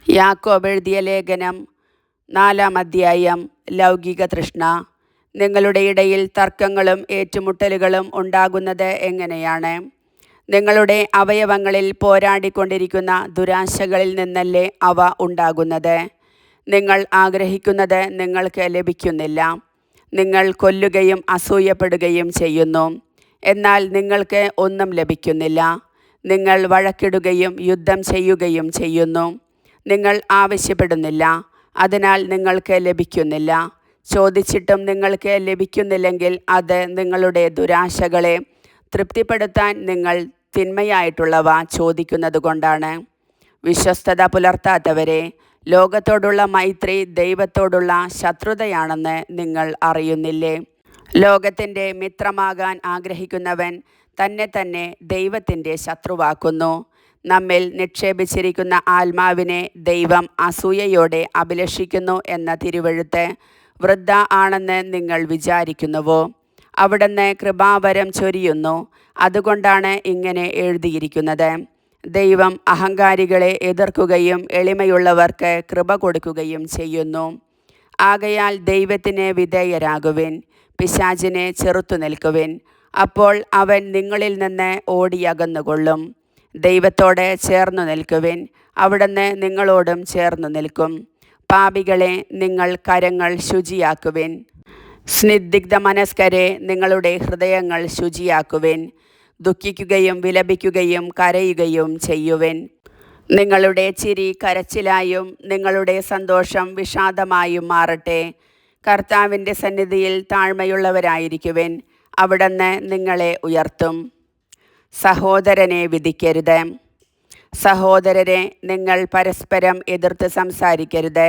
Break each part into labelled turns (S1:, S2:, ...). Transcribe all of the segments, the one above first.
S1: യാക്കോബ് എഴുതിയ ലേഖനം 4-ാം അധ്യായം. ലൗകിക തൃഷ്ണ. നിങ്ങളുടെ ഇടയിൽ തർക്കങ്ങളും ഏറ്റുമുട്ടലുകളും ഉണ്ടാകുന്നത് എങ്ങനെയാണ്? നിങ്ങളുടെ അവയവങ്ങളിൽ പോരാടിക്കൊണ്ടിരിക്കുന്ന ദുരാശകളിൽ നിന്നല്ലേ അവ ഉണ്ടാകുന്നത്? നിങ്ങൾ ആഗ്രഹിക്കുന്നത് നിങ്ങൾക്ക് ലഭിക്കുന്നില്ല. നിങ്ങൾ കൊല്ലുകയും അസൂയപ്പെടുകയും ചെയ്യുന്നു, എന്നാൽ നിങ്ങൾക്ക് ഒന്നും ലഭിക്കുന്നില്ല. നിങ്ങൾ വഴക്കിടുകയും യുദ്ധം ചെയ്യുകയും ചെയ്യുന്നു. നിങ്ങൾ ആവശ്യപ്പെടുന്നില്ല, അതിനാൽ നിങ്ങൾക്ക് ലഭിക്കുന്നില്ല. ചോദിച്ചിട്ടും നിങ്ങൾക്ക് ലഭിക്കുന്നില്ലെങ്കിൽ അത് നിങ്ങളുടെ ദുരാശകളെ തൃപ്തിപ്പെടുത്താൻ നിങ്ങൾ തിന്മയായിട്ടുള്ളവ ചോദിക്കുന്നത് കൊണ്ടാണ്. വിശ്വസ്തത പുലർത്താത്തവരെ, ലോകത്തോടുള്ള മൈത്രി ദൈവത്തോടുള്ള ശത്രുതയാണെന്ന് നിങ്ങൾ അറിയുന്നില്ലേ? ലോകത്തിൻ്റെ മിത്രമാകാൻ ആഗ്രഹിക്കുന്നവൻ തന്നെ ദൈവത്തിൻ്റെ ശത്രുവാക്കുന്നു. നമ്മിൽ നിക്ഷേപിച്ചിരിക്കുന്ന ആത്മാവിനെ ദൈവം അസൂയയോടെ അഭിലഷിക്കുന്നു എന്ന തിരുവെഴുത്ത് വൃഥ ആണെന്ന് നിങ്ങൾ വിചാരിക്കുന്നുവോ? അവിടുന്ന് കൃപാവരം ചൊരിയുന്നു, അതുകൊണ്ടാണ് ഇങ്ങനെ എഴുതിയിരിക്കുന്നത്. ദൈവം അഹങ്കാരികളെ എതിർക്കുകയും എളിമയുള്ളവർക്ക് കൃപ കൊടുക്കുകയും ചെയ്യുന്നു. ആകയാൽ ദൈവത്തിന് വിധേയരാകുവിൻ, പിശാചിനെ ചെറുത്തു നിൽക്കുവിൻ, അപ്പോൾ അവൻ നിങ്ങളിൽ നിന്ന് ഓടിയകന്നുകൊള്ളും. ദൈവത്തോടെ ചേർന്നു നിൽക്കുവിൻ, അവിടുന്ന് നിങ്ങളോടും ചേർന്നു നിൽക്കും. പാപികളെ, നിങ്ങൾ കരങ്ങൾ ശുചിയാക്കുവിൻ. സ്നിഗ്ധ മനസ്കരെ, നിങ്ങളുടെ ഹൃദയങ്ങൾ ശുചിയാക്കുവിൻ. ദുഃഖിക്കുകയും വിലപിക്കുകയും കരയുകയും ചെയ്യുവിൻ. നിങ്ങളുടെ ചിരി കരച്ചിലായും നിങ്ങളുടെ സന്തോഷം വിഷാദമായും മാറട്ടെ. കർത്താവിൻ്റെ സന്നിധിയിൽ താഴ്മയുള്ളവരായിരിക്കുവിൻ, അവിടുന്ന് നിങ്ങളെ ഉയർത്തും. സഹോദരനെ വിധിക്കരുത്. സഹോദരരെ, നിങ്ങൾ പരസ്പരം എതിർത്ത് സംസാരിക്കരുത്.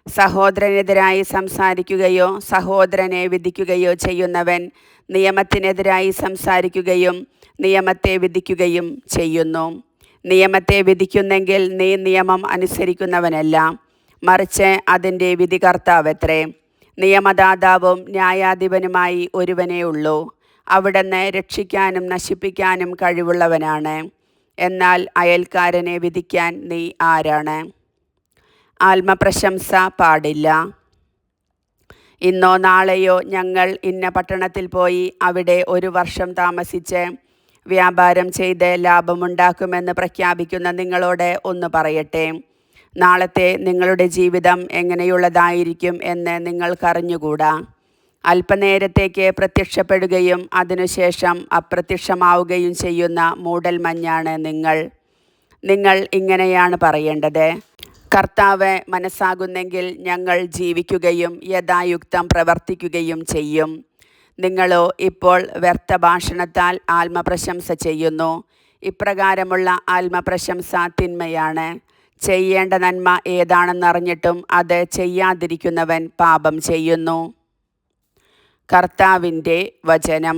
S1: സഹോദരനെതിരായി സംസാരിക്കുകയോ സഹോദരനെ വിധിക്കുകയോ ചെയ്യുന്നവൻ നിയമത്തിനെതിരായി സംസാരിക്കുകയും നിയമത്തെ വിധിക്കുകയും ചെയ്യുന്നു. നിയമത്തെ വിധിക്കുന്നെങ്കിൽ നീ നിയമം അനുസരിക്കുന്നവനല്ല, മറിച്ച് അതിൻ്റെ വിധികർത്താവത്രേ. നിയമദാതാവും ന്യായാധിപനുമായി ഒരുവനേ ഉള്ളൂ. അവിടുന്ന് രക്ഷിക്കാനും നശിപ്പിക്കാനും കഴിവുള്ളവനാണ്. എന്നാൽ അയൽക്കാരനെ വിധിക്കാൻ നീ ആരാണ്? ആത്മപ്രശംസ പാടില്ല. ഇന്നോ നാളെയോ ഞങ്ങൾ ഇന്ന പട്ടണത്തിൽ പോയി അവിടെ 1 വർഷം താമസിച്ച് വ്യാപാരം ചെയ്ത് ലാഭമുണ്ടാക്കുമെന്ന് പ്രഖ്യാപിക്കുന്ന നിങ്ങളോട് ഒന്ന് പറയട്ടെ. നാളത്തെ നിങ്ങളുടെ ജീവിതം എങ്ങനെയുള്ളതായിരിക്കും എന്ന് നിങ്ങൾക്കറിഞ്ഞുകൂടാ. അല്പനേരത്തേക്ക് പ്രത്യക്ഷപ്പെടുകയും അതിനുശേഷം അപ്രത്യക്ഷമാവുകയും ചെയ്യുന്ന മൂടൽമഞ്ഞാണ് നിങ്ങൾ. നിങ്ങൾ ഇങ്ങനെയാണ് പറയേണ്ടത്: കർത്താവ് മനസ്സാകുന്നെങ്കിൽ ഞങ്ങൾ ജീവിക്കുകയും യഥായുക്തം പ്രവർത്തിക്കുകയും ചെയ്യും. നിങ്ങളോ ഇപ്പോൾ വ്യർത്ഥ ഭാഷണത്താൽ ആത്മപ്രശംസ ചെയ്യുന്നു. ഇപ്രകാരമുള്ള ആത്മപ്രശംസ തിന്മയാണ്. ചെയ്യേണ്ട നന്മ ഏതാണെന്നറിഞ്ഞിട്ടും അത് ചെയ്യാതിരിക്കുന്നവൻ പാപം ചെയ്യുന്നു. കർത്താവിൻ്റെ വചനം.